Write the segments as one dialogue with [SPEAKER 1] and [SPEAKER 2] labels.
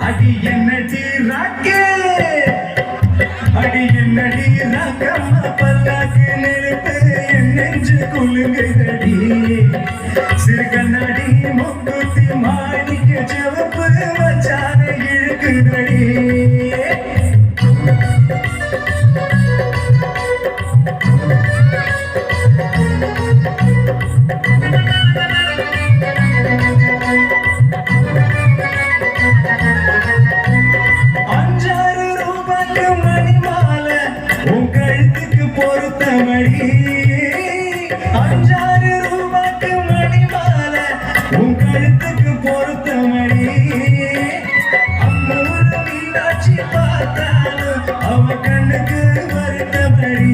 [SPEAKER 1] அடி என்னடி ராக்கே அடி என்னடி ராக்கம்மா பல்லாக்கு நெருப்பு என் நெஞ்சு குலுங்குதடி சிறு கண்ணாடி முக்குத்தி மாணிக்க சிவப்பு மச்சான இழுக்குதடி பொருத்தமடி 5-6 ரூபாய்க்கு மணி மாலை உன் கழுத்துக்கு பொருத்தமடி அம்மூரு மீனாட்சி பார்த்தாலும் அவ கண்ணுக்கு வருத்தமடி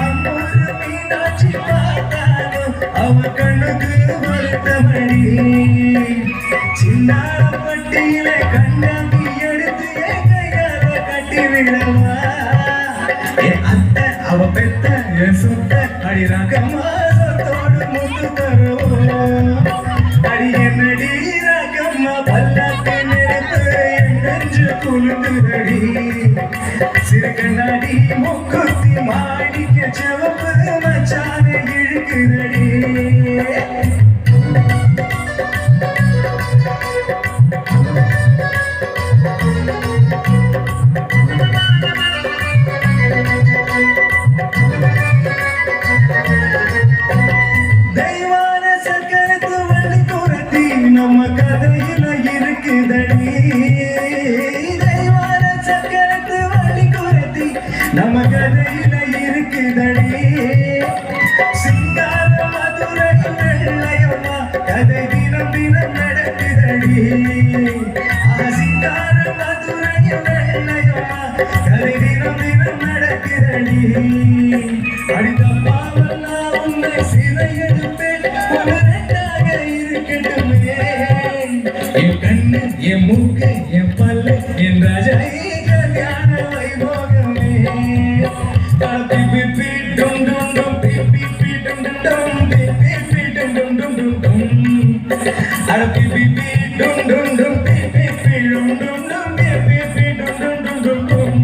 [SPEAKER 1] அம்மூரு மீனாட்சி பார்த்தாலும் அவ கண்ணுக்கு வருத்தமடி சின்ன பட்டியில கண்ணாம்பி எடுத்து என் கையால கட்டி விடவா அவ பெத்த என் சொத்த அடி ராக்கம்மா சொத்தோடு முத்து தருவோம் அடி என்னடி ராக்கம்மா பல்லாக்கு நெருப்பு என் நெஞ்சு குலுங்குதடி சிறு கண்ணாடி முக்குத்தி மாணிக்க சிவப்பு மச்சான இழுக்குதடி நம்ம கதையில இருக்குதடி தெய்வான சக்கரத்து வழி குரத்தி நம்ம கதையில இருக்குதடி சிங்கார மதுரை வெள்ளையம்மா கதை தினம் தினம் நடக்குதடி சிங்கார மதுரை வெள்ளையம்மா கதை தினம் தினம் நடக்குதடி அடித்தப்பாவெல்லாம் உன்னை சிலை எடுப்பேன் என் கண்ணு என் மூக்கு என் பல்லு என் ராஜா கல்யாண வைபோகமே பிபி டும் டும் டும் பிபி டும் டும் டும் பிபி டும் டும் டும் டும் டும் அட பிபி டும் டும் டும் பிபி டும் டும் டும் பிபி டும் டும் டும் டும்